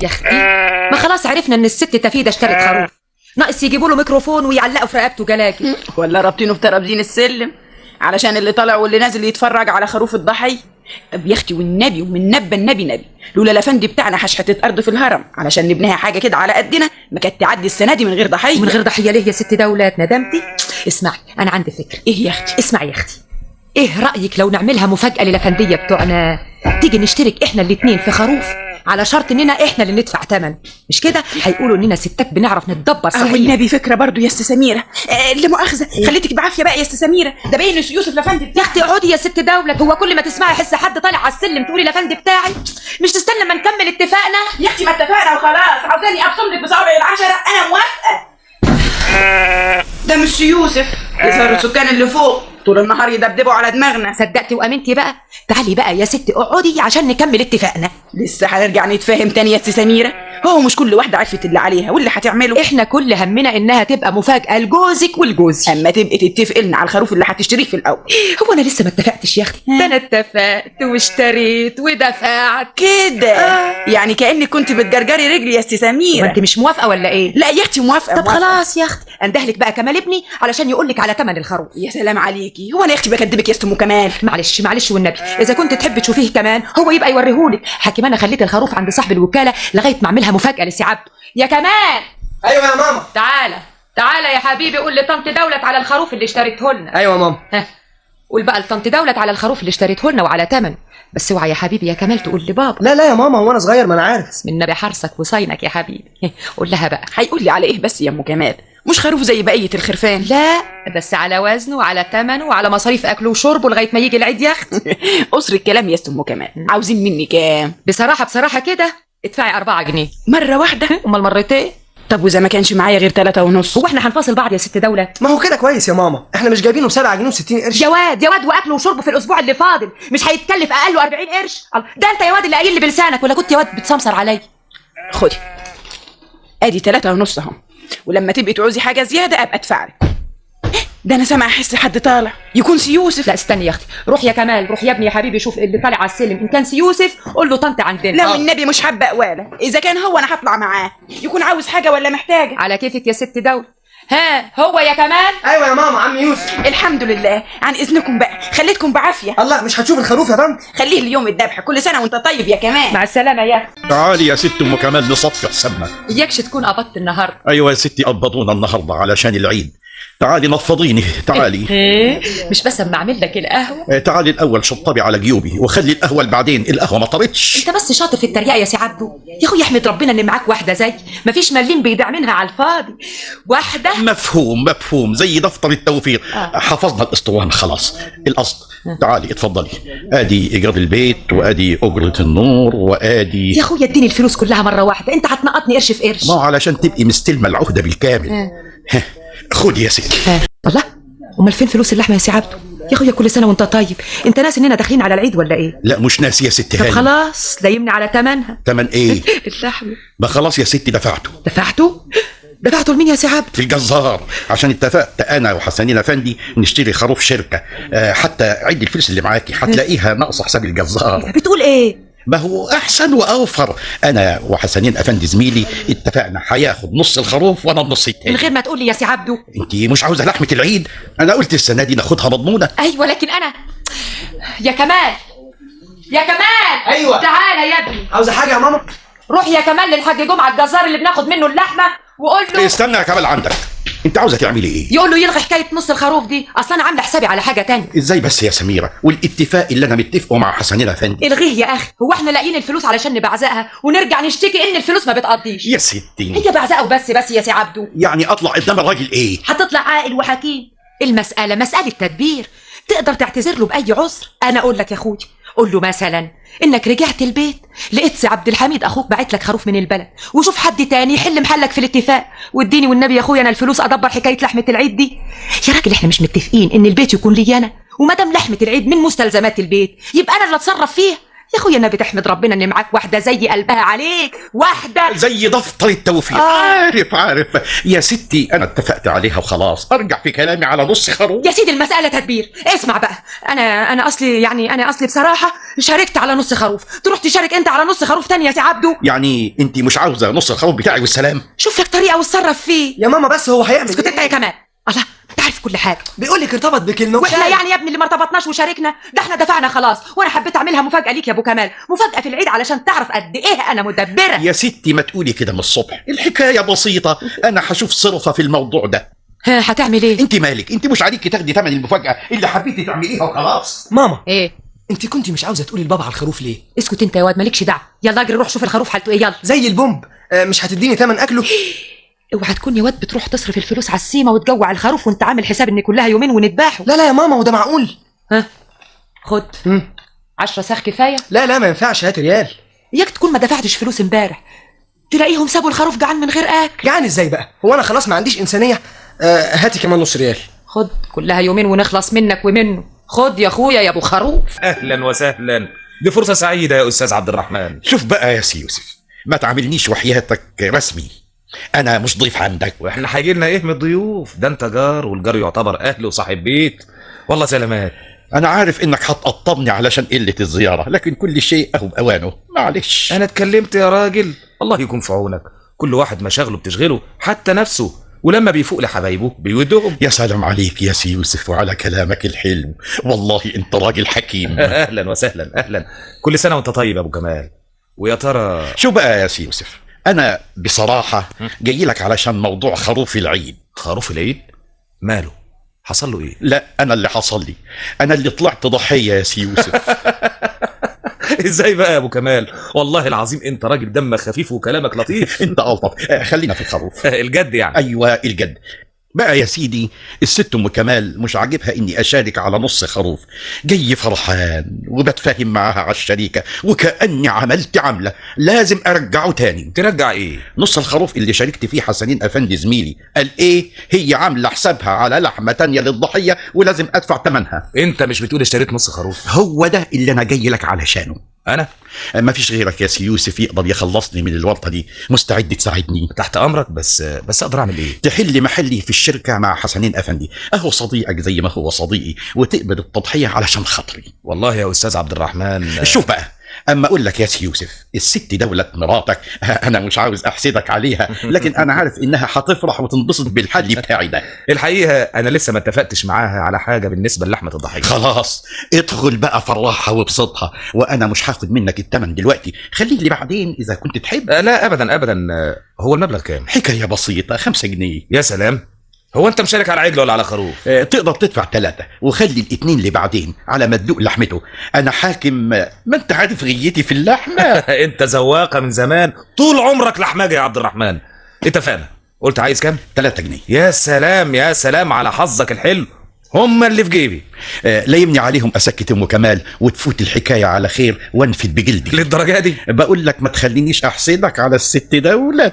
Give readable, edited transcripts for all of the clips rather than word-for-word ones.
يا اختي ما خلاص عرفنا ان الست تفيدة اشترت خروف، ناقص يجيبوا له ميكروفون ويعلقوا في رقبته جلاجل ولا رابطينه في ترابزين السلم علشان اللي طالع واللي نازل يتفرج على خروف الضحية. طب يا اختي والنبي ومن نبى النبي لولا الافندي بتاعنا حشحة ارض في الهرم علشان نبنيها حاجه كده على قدنا ما كانت تعدي السنه دي من غير ضحيه. من غير ضحيه ليه يا ست دولات؟ ندمتي؟ اسمعي انا عندي فكره. ايه يا اختي؟ اسمعي يا اختي، ايه رايك لو نعملها مفاجاه للافنديه بتوعنا؟ تيجي نشترك احنا الاتنين في خروف على شرط اننا احنا اللي ندفع ثمن، مش كده هيقولوا اننا ستات بنعرف نتدبر صحيح. والنبي فكره برضو يا است سميره. لا مؤاخذه خليتك بعافيه بقى يا است سميره، ده باين يوسف الافندي. يا اختي اقعدي يا ست دولت، هو كل ما تسمعي حس حد طالع على السلم تقولي الافندي بتاعي؟ مش تستنى ما نكمل اتفاقنا يا اختي؟ ما اتفقنا وخلاص، عاوزاني ابصم لك بصوابعي العشره؟ انا موافقه. ده مش يوسف، يظهر السكان اللي فوق طول النهار يدبدبوا على دماغنا. صدقتي وامنتي بقى؟ تعالي بقى يا ست اقعدي عشان نكمل اتفاقنا. لسه هنرجع نتفاهم تاني يا ست سميره؟ هو مش كل واحده عرفت اللي عليها واللي هتعمله؟ احنا كل همنا انها تبقى مفاجاه لجوزك ولجوزي. اما تبقي تتفق لنا على الخروف اللي هتشتريه في الاول. هو انا لسه ما اتفقتش يا اختي؟ ده انا اتفقت واشتريت ودفعت كده. يعني كانك كنت بتجرجري رجلي يا ست سميره. وانت مش موافقه ولا ايه؟ لا يا اختي موافقه. طب خلاص يا اختي اندهلك بقى كمال ابني علشان يقول لك على ثمن الخروف. يا سلام عليكي، هو انا يا اختي بكدبك يا ست ام كمال؟ معلش والنبي، اذا كنت تحب تشوفيه كمان هو يبقى يوريهولك. حكيم انا خليت الخروف عند صاحب الوكاله لغايه ما اعملها مفاجاه لسي عبده. يا كمال. ايوه يا ماما. تعالى يا حبيبي، قول لطنط دولت على الخروف اللي اشتريته لنا. ايوه يا ماما. قول بقى لطنط دولت على الخروف اللي اشتريته لنا وعلى ثمنه، بس اوعى يا حبيبي يا كمال تقول لبابا. لا يا ماما، هو انا صغير ما انا عارف. بسم النبي حرصك وصينك يا حبيبي. قول لها بقى. هيقول لي على ايه بس يا ام كمال؟ مش خروف زي بقيه الخرفان؟ لا بس على وزنه وعلى ثمنه وعلى مصاريف اكله وشربه لغايه ما يجي العيد يا اختي. قصر الكلام يا ست ام كمال. عاوزين مني كام؟ بصراحه كده ادفعي 4 جنيه. مره واحده؟ امال مرتين؟ طب واذا ما كانش معايا غير 3.5؟ هو احنا هنفاصل بعض يا ست دولة؟ ما هو كده كويس يا ماما، احنا مش جايبينه ب7 جنيه و60 قرش. يا واد واكله وشربه في الاسبوع اللي فاضل مش هيتكلف اقله 40 قرش. ده انت يا واد اللي قايل لي بلسانك ولا كنت يا واد بتسمسر عليا؟ خدي ادي 3.5 اهو، ولما تبقي تعوزي حاجه زياده ابقى ادفع لك. ده انا سامع احس حد طالع، يكون سي يوسف. لا استني يا اختي، روح يا كمال، روح يا ابني يا حبيبي شوف اللي طالع على السلم، ان كان سي يوسف قول له طنط عندنا. لا والنبي مش حابه اقواله، اذا كان هو انا هطلع معاه، يكون عاوز حاجه ولا محتاجه. على كيفك يا ست دولة. هو يا كمال؟ ايوه يا ماما، عم يوسف. الحمد لله. عن اذنكم بقى، خليتكم بعافيه. الله، مش هتشوف الخروف يا طنط؟ خليه اليوم الذبح. كل سنه وانت طيب يا كمال. مع السلامه يا اختي. تعالي يا ست ام كمال نصفي حسابنا. اياكش تكون قبضت النهارده. ايوه يا ستي قبضونا النهارده علشان العيد. تعالي نفضيني، تعالي. مش بس اما اعمل لك القهوه؟ تعالي الاول شطبي على جيوبي وخلي القهوه بعدين، القهوه ما طرتش. انت بس شاطر في التريقه يا سي عبده. يا اخويا احمد ربنا ان معاك واحده زي مفيش مليم بيدع منها على الفاضي. واحده مفهوم زي دفتر التوفير. حفظنا الاسطوانه خلاص. القصد تعالي اتفضلي، ادي ايجار البيت وادي اجره النور وادي. يا اخويا اديني الفلوس كلها مره واحده، انت هتنقطني قرش في قرش. ما علشان تبقي مستلمه العهده بالكامل. خدي يا ستي. الله، امال فين فلوس اللحمه يا سي عبده؟ يا اخويا كل سنه وانت طيب، انت ناسي اننا داخلين على العيد ولا ايه؟ لا مش ناسي يا ستي. طب خلاص لايمني على ثمنها. ثمن ايه؟ اللحمه. ما خلاص يا ستي دفعته لمين يا سي عبده؟ الجزار، عشان اتفقت انا وحسنين افندي نشتري خروف شركه. حتى عد الفلوس اللي معاكي هتلاقيها ناقصه حساب الجزار. بتقول ايه؟ ما هو احسن واوفر. انا وحسنين افندي زميلي اتفقنا هياخد نص الخروف وانا النص التاني. من غير ما تقول لي يا سي عبده. انت مش عاوزه لحمه العيد؟ انا قلت السنه دي ناخدها مضمونه. ايوه لكن انا يا كمال ايوه تعالى يا ابني. عاوزه حاجه يا ماما؟ روح يا كمال للحاج جمعه الجزار اللي بناخد منه اللحمه وقول له. استنى يا كمال عندك، انت عاوزه تعملي ايه؟ يقول له يلغي حكايه نص الخروف دي، اصلا انا عامله حسابي على حاجه تانية. ازاي بس يا سميره؟ والاتفاق اللي انا متفقه مع حسنين افندي. الغيه يا اخي، هو احنا لاقيين الفلوس علشان نبعزقها ونرجع نشتكي ان الفلوس ما بتقضيش؟ يا ستي هي بعزقه وبس يا سي عبده. يعني اطلع قدام الراجل ايه؟ هتطلع عاقل وحكيم. المساله مساله تدبير، تقدر تعتذر له باي عذر. انا اقول لك يا اخوي، قول له مثلا انك رجعت البيت لقيت سي عبد الحميد اخوك باعت لك خروف من البلد، وشوف حد تاني يحل محلك في الاتفاق، واديني والنبي يا اخويا انا الفلوس ادبر حكايه لحمه العيد دي. يا راجل احنا مش متفقين ان البيت يكون لي انا؟ وما دام لحمه العيد من مستلزمات البيت يبقى انا اللي اتصرف فيها. يا اخويا النبي تحمد ربنا ان معاك واحده زي قلبها عليك، واحده زي دفتر التوفيق. عارف يا ستي، انا اتفقت عليها وخلاص، ارجع في كلامي على نص خروف. يا سيدي المساله تدبير. اسمع بقى، انا اصلي بصراحه شاركت على نص خروف، تروح تشارك انت على نص خروف تاني يا سي عبده؟ يعني انت مش عاوزه نص الخروف بتاعي والسلام؟ شوف لك طريقه واتصرف فيه. يا ماما بس هو هيعمل اسكت انت يا كمال. الله، انت عارف كل حاجه. بيقول لك ارتبط بكلمه واحنا يعني يا ابني اللي ما ارتبطناش وشاركنا؟ ده احنا دفعنا خلاص، وانا حبيت اعملها مفاجاه ليك يا ابو كمال، مفاجاه في العيد علشان تعرف قد ايه انا مدبره. يا ستي ما تقولي كده من الصبح، الحكايه بسيطه، انا هشوف صرفه في الموضوع ده. ها، هتعمل ايه؟ انت مالك؟ انت مش عليكي تاخدي ثمن المفاجاه اللي حبيتي تعمليها وخلاص. ماما، ايه؟ انت كنتي مش عاوزه تقولي لبابا على الخروف ليه؟ اسكت انت يا واد، مالكش دعوه. يلا اجري روح شوف الخروف حالته ايه. يلا زي البومب. مش هتديني ثمن اكله؟ اوعى تكون يا واد بتروح تصرف الفلوس على السيمه وتجوع الخروف وانت عامل حساب ان كلها يومين ونذبحه. لا يا ماما، وده معقول؟ ها، خد 10 ساخ كفايه. لا ما ينفعش، هات ريال. اياك تكون ما دفعتش فلوس امبارح، تلاقيهم سابوا الخروف جعان من غير اكل. جعان ازاي بقى؟ هو انا خلاص ما عنديش انسانيه؟ هاتي كمان نص ريال. خد، كلها يومين ونخلص منك ومنه. خد يا اخويا يا ابو خروف. اهلا وسهلا، دي فرصه سعيده يا استاذ عبد الرحمن. شوف بقى يا سي يوسف، ما تعاملنيش وحياتك رسمي، انا مش ضيف عندك. واحنا هيجي لنا ايه من الضيوف؟ ده انت جار، والجار يعتبر اهل وصاحب بيت. والله سلامات. انا عارف انك هتقطبني علشان قله الزياره، لكن كل شيء اهو باوانه، معلش. انا اتكلمت يا راجل، الله يكون في عونك. كل واحد مشاغله بتشغله، حتى نفسه، ولما بيفوق لحبايبه بيودهم. يا سلام عليك يا سي يوسف وعلى كلامك الحلو، والله انت راجل حكيم. اهلا وسهلا، اهلا. كل سنه وانت طيب يا ابو كمال. ويا ترى شو بقى يا سي يوسف، انا بصراحه جاي لك علشان موضوع خروف العيد. خروف العيد ماله؟ حصل له ايه؟ لا، انا اللي حصل لي، انا اللي طلعت ضحيه يا سي يوسف. ازاي بقى يا ابو كمال؟ والله العظيم انت راجل دمك خفيف وكلامك لطيف. انت الطف. خلينا في الخروف. الجد يعني؟ ايوه الجد. بقى يا سيدي، الست ام كمال مش عاجبها اني اشارك على نص خروف، جاي فرحان وبتفاهم معاها على الشريكه وكاني عملت عمله لازم ارجعه تاني. ترجع ايه؟ نص الخروف اللي شاركت فيه حسنين افندي زميلي قال ايه، هي عامله حسابها على لحمه تانيه للضحيه ولازم ادفع ثمنها. انت مش بتقول اشتريت نص خروف؟ هو ده اللي انا جاي لك علشانه. انا ما فيش غيرك يا سي يوسف يقدر يخلصني من الورطه دي، مستعد تساعدني؟ تحت امرك، بس اقدر اعمل ايه؟ تحل محلي في الشركه مع حسنين افندي، اهو صديقك زي ما هو صديقي، وتقبل التضحيه علشان خاطري. والله يا استاذ عبد الرحمن، شوف بقى، اما اقول لك يا سي يوسف، الست دولة مراتك، انا مش عاوز احسدك عليها، لكن انا عارف انها هتفرح وتنبسط بالحل بتاعي ده. الحقيقه انا لسه ما اتفقتش معاها على حاجه بالنسبه للحمه الضحيه. خلاص ادخل بقى فرحها وابسطها، وانا مش هاخد منك الثمن دلوقتي، خليه لي بعدين اذا كنت تحب. لا ابدا ابدا. هو المبلغ كام؟ حكايه بسيطه، 5 جنيه. يا سلام. هو انت مشارك على عجل ولا على خروف؟ تقدر تدفع 3 وخلي ال2 لبعدين على ما تدوق لحمته. انا حاكم، ما انت عارف غيتي في اللحمه. انت زواقه من زمان، طول عمرك لحماجه يا عبد الرحمن. اتفقنا. قلت عايز كام؟ 3 جنيه. يا سلام يا سلام على حظك الحلو، هم اللي في جيبي. لا يمني عليهم اسكت ام كمال وتفوت الحكايه على خير وانفد بجلدي. للدرجه دي؟ بقول لك ما تخلينيش احسدك على الست دولة.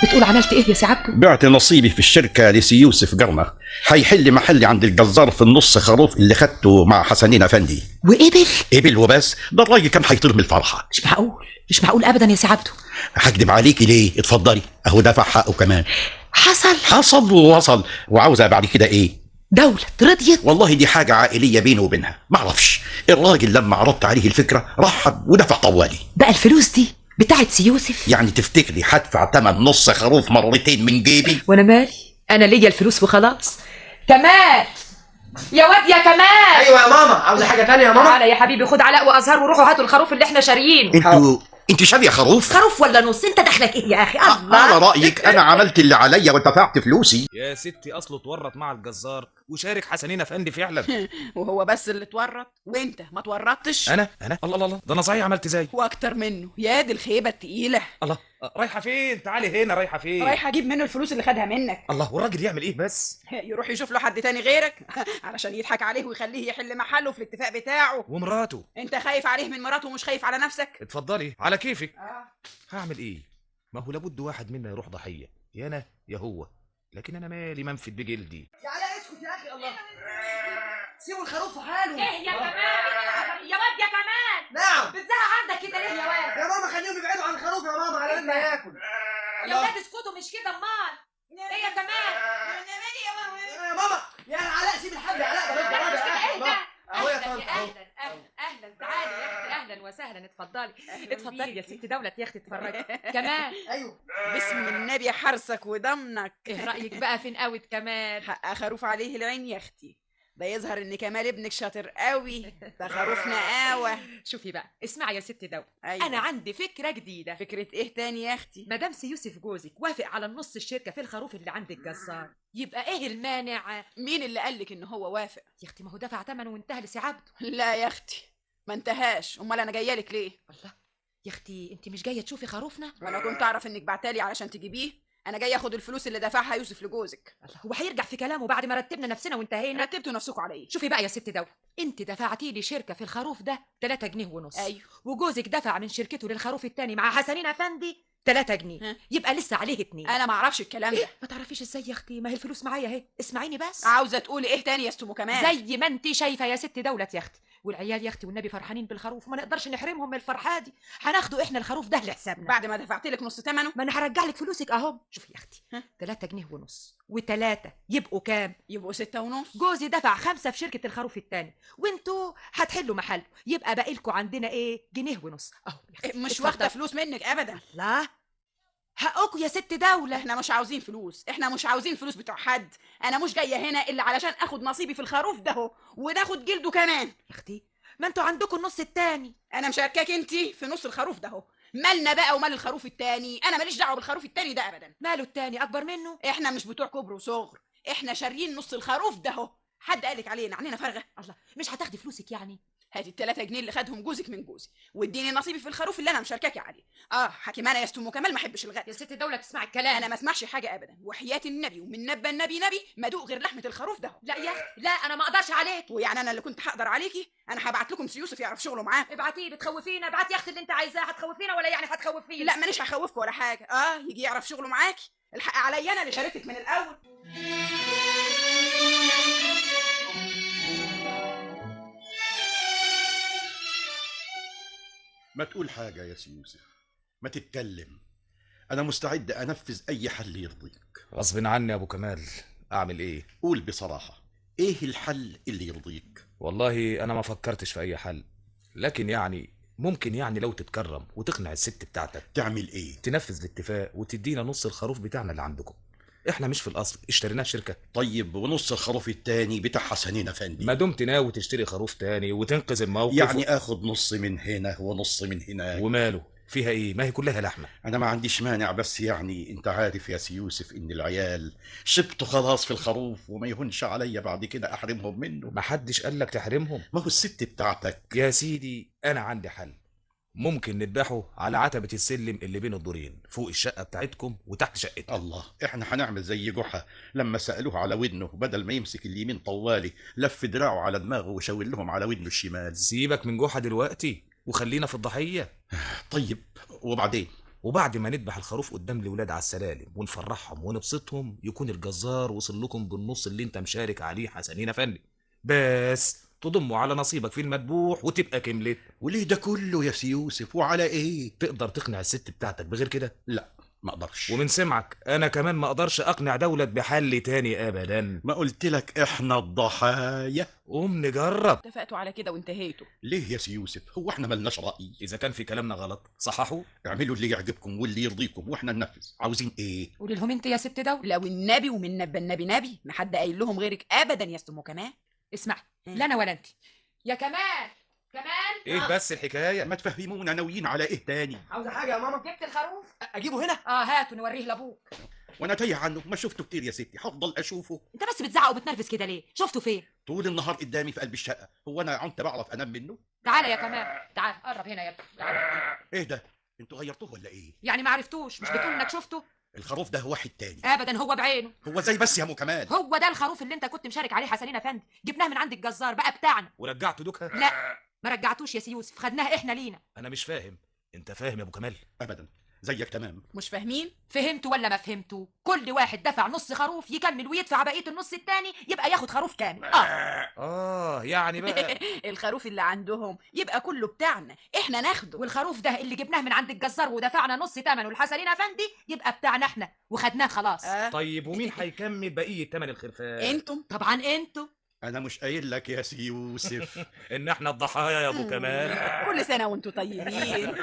بتقول عملت ايه يا سي عبده؟ بعت نصيبي في الشركه لسي يوسف جرنة، هيحل محلي عند الجزار في النص خروف اللي خدته مع حسنين افندي. قبل وبس، ده الراجل كان هيطير من الفرحه. مش معقول ابدا يا سي عبده. هكدب عليكي ليه؟ اتفضلي، اهو دفع حقه كمان. حصل ووصل، وعاوزه بعد كده ايه؟ دولة رضيت؟ والله دي حاجه عائليه بينه وبينها، معرفش، الراجل لما عرضت عليه الفكره رحب ودفع طوالي. بقى الفلوس دي بتاعت سي يوسف؟ يعني تفتكري هدفع تمن نص خروف مرتين من جيبي؟ وانا مالي، انا ليا الفلوس وخلاص. كمال يا واد يا كمال. ايوه يا ماما، عاوزه حاجه تانية يا ماما؟ تعالى يا حبيبي، خد علاء وازهر وروحوا هاتوا الخروف اللي احنا شاريينه. انت شاريه خروف؟ خروف ولا نص؟ انت دخلك ايه يا اخي؟ الله، على رايك انا عملت اللي عليا ودفعت فلوسي. يا ستي اصله اتورط مع الجزار وشارك حسنين افندي فعلا. وهو بس اللي اتورط وانت ما اتورطتش؟ انا الله، ده انا صحيح عملت زي واكتر منه، يا دي الخيبه التقيله. الله. رايحه فين؟ تعالي هنا. رايحه فين؟ رايح اجيب منه الفلوس اللي خدها منك. الله، والراجل يعمل ايه بس؟ يروح يشوف له حد تاني غيرك علشان يضحك عليه ويخليه يحل محله في الاتفاق بتاعه. ومراته؟ انت خايف عليه من مراته ومش خايف على نفسك؟ اتفضلي على كيفك. هعمل ايه؟ ما هو لابد واحد منا يروح ضحيه، يا انا يا هو، لكن انا مالي منفد بجلدي. يا علاء اسكت يا اخي، الله سيبوا الخروف في حاله. ايه يا كمال يا واد يا كمال، نعم بتزعق عندك كده ليه يا واد؟ يا ماما، خليهم يبعدوا عن الخروف يا ماما على ما ياكل. يا ولاد اسكتوا، مش كده امال ايه يا كمال؟ يا ماما يا علاء سيب الحبل يا علاء، بلاش ايه ده؟ اهو يا اهلا طنط يا اهلا اهلا تعالي يا اختي، اهلا وسهلا، اتفضلي اتفضلي يا ست دولة يا اختي اتفرجي. كمال ايوه بسم النبي حرسك وضمنك. ايه رايك بقى في نقاوة كمال؟ حق خروف عليه العين يا اختي، ده يظهر ان كمال ابنك شاطر قوي، ده خروف نقاوه. شوفي بقى، اسمعي يا ست دولة، أيوة. انا عندي فكرة جديدة. فكرة ايه تاني يا اختي؟ مدام يوسف جوزك وافق على النص الشركة في الخروف اللي عند الجزار، يبقى ايه المانع؟ مين اللي قالك ان هو وافق؟ يا اختي ما هو دفع ثمنه وانتهى لسعابته. لا يا اختي ما انتهاش، امال انا جايه لك ليه؟ الله، يا اختي انت مش جايه تشوفي خروفنا؟ وانا كنت اعرف انك بعتالي علشان تجيبيه؟ انا جايه اخد الفلوس اللي دفعها يوسف لجوزك. الله، هو هيرجع في كلامه بعد ما رتبنا نفسنا وانتهينا؟ رتبتوا نفسكم على ايه؟ شوفي بقى يا ست دولة، انت دفعتي لي شركة في الخروف ده 3 جنيه ونص. ايوه. وجوزك دفع من شركته للخروف التاني مع حسنين افندي 3 جنيه، ها؟ يبقى لسه عليه 2. انا ما اعرفش الكلام ده. ما تعرفيش ازاي يا اختي؟ ما هي الفلوس معايا اهي، اسمعيني بس. عاوزه تقولي ايه تاني يا استم كمان؟ زي ما انت شايفه يا ست دولة يا اختي، والعيال يا اختي والنبي فرحانين بالخروف وما نقدرش نحرمهم من الفرحه دي، هناخده احنا الخروف ده لحسابنا. بعد ما دفعت لك نص ثمنه؟ ما انا هرجع لك فلوسك اهم. شوفي يا اختي، ها؟ 3 جنيه ونص و3 يبقوا كام؟ يبقوا 6.5. جوزي دفع 5 في شركة الخروف التاني، وانتوا هتحلوا محله، يبقى باقي لكم عندنا ايه؟ جنيه ونص اهو يا اختي. مش اتفضل. واخده فلوس منك ابدا. لا، حقكم يا ست دولة. احنا مش عاوزين فلوس، احنا مش عاوزين فلوس بتوع حد. انا مش جايه هنا الا علشان اخد نصيبي في الخروف ده اهو، وناخد جلده كمان. يا اختي ما انتوا عندكم النص التاني. انا مشاركاك انتي في نص الخروف ده اهو، مالنا بقى ومال الخروف التاني؟ انا ماليش دعوه بالخروف التاني ده ابدا. ماله التاني اكبر منه؟ احنا مش بتوع كبر وصغر، احنا شاريين نص الخروف ده اهو. حد قالك علينا عنينا فارغه؟ الله، مش هتاخدي فلوسك يعني؟ هاتي ال3 جنيه اللي خدهم جوزك من جوزي، واديني نصيبي في الخروف اللي انا مشاركاكي عليه. حكيمانه يا استم كمال، ما احبش يا الغد. ست دولة تسمعي الكلام. انا ما اسمعش حاجه ابدا، وحياه النبي ومن نبى النبي ما دوق غير لحمه الخروف ده. لا يا اختي لا، انا ما اقدرش عليك. ويعني انا اللي كنت هقدر عليكي؟ انا هبعت لكم سي يوسف يعرف شغله معاه. ابعتيه، بتخوفينا. ابعتي يا اختي اللي انت عايزاه. هتخوفينا ولا يعني هتخوفينا؟ لا مانيش هخوفكم ولا حاجه. يجي يعرف شغله معاكي. الحق عليا انا اللي شاركتك من الاول. ما تقول حاجة يا سي يوسف، ما تتكلم، أنا مستعد أنفذ أي حل يرضيك. غصب عني يا ابو كمال، اعمل ايه؟ قول بصراحة، إيه الحل اللي يرضيك؟ والله انا ما فكرتش في اي حل، لكن يعني ممكن يعني لو تتكرم وتقنع الست بتاعتك تعمل إيه؟ تنفذ الاتفاق وتدينا نص الخروف بتاعنا اللي عندكم. احنا مش في الاصل اشتريناه شركه. طيب ونص الخروف التاني بتاع حسنين أفندي؟ ما دمت ناوي تشتري خروف تاني وتنقذ الموقف يعني آخد نص من هنا ونص من هنا. وماله فيها ايه؟ ما هي كلها لحمه. أنا ما عنديش مانع، بس يعني أنت عارف يا سي يوسف إن العيال شبطوا خلاص في الخروف، وما يهونش عليا بعد كده أحرمهم منه. ما حدش قالك تحرمهم. ما هو الست بتاعتك. يا سيدي انا عندي حل، ممكن نذبحه على عتبة السلم اللي بين الدورين فوق الشقة بتاعتكم وتحت شقتنا. الله، احنا هنعمل زي جحا لما سألوه على ودنه، بدل ما يمسك اليمين طوالي لف دراعه على دماغه وشاور لهم على ودنه الشمال. سيبك من جحا دلوقتي وخلينا في الضحية. طيب وبعدين؟ وبعد ما نذبح الخروف قدام الولاد على السلالم ونفرحهم ونبسطهم، يكون الجزار وصل لكم بالنص اللي انت مشارك عليه حسنين افندي، بس تضموا على نصيبك في المذبوح وتبقى كملت. وليه ده كله يا سي يوسف وعلى ايه؟ تقدر تقنع الست بتاعتك بغير كده؟ لا ما اقدرش. ومن سمعك انا كمان ما اقدرش اقنع دولة بحل تاني ابدا. ما قلت لك احنا الضحايا؟ قوم نجرب. اتفقتوا على كده وانتهيتوا. ليه يا سي يوسف؟ هو احنا ملناش رأي؟ اذا كان في كلامنا غلط صححوا. اعملوا اللي يعجبكم واللي يرضيكم واحنا ننفذ. عاوزين ايه؟ قولي لهم انت يا ست دولة. لو النبي ومن نبى النبي ما حد قايل لهم غيرك ابدا يا استم كمان. اسمع، لا انا ولا انت يا كمال. كمال ايه بس الحكاية؟ ما تفهمونا ناويين على ايه تاني؟ عاوزه حاجه يا ماما؟ جبت الخروف؟ اجيبه هنا؟ هاتوا نوريه لابوك. وانا تايه عنه، ما شفته كتير يا ستي، هفضل اشوفه؟ انت بس بتزعق وبتنرفز كده ليه؟ شفته فين؟ طول النهار قدامي في قلب الشقه، هو انا كنت بعرف انام منه؟ تعالى يا كمال، تعال قرب هنا يا ابني، تعال. ايه ده؟ انتوا غيرتوه ولا ايه؟ يعني ما عرفتوش؟ مش بتقول انك شفته؟ الخروف ده واحد تاني. ابدا، هو بعينه. هو زي بس يا ابو كمال. هو ده الخروف اللي انت كنت مشارك عليه حسنين افندي، جبناه من عند الجزار بقى بتاعنا. ورجعت دوكها؟ لا ما رجعتوش يا سي يوسف، خدناه احنا لينا. انا مش فاهم، انت فاهم يا ابو كمال؟ ابدا، زيك تمام. مش فاهمين؟ فهمتوا ولا ما فهمتوا؟ كل واحد دفع نص خروف يكمل ويدفع بقيه النص التاني، يبقى ياخد خروف كامل. يعني بقى الخروف اللي عندهم يبقى كله بتاعنا، احنا ناخده. والخروف ده اللي جبناه من عند الجزار ودفعنا نص ثمنه لحسنين افندي يبقى بتاعنا احنا وخدناه خلاص. طيب ومين هيكمل بقيه ثمن الخرفان؟ انتم طبعا انتوا. انا مش قايل لك يا سي يوسف ان احنا الضحايا يا ابو كمال. كل سنه وانتم طيبين.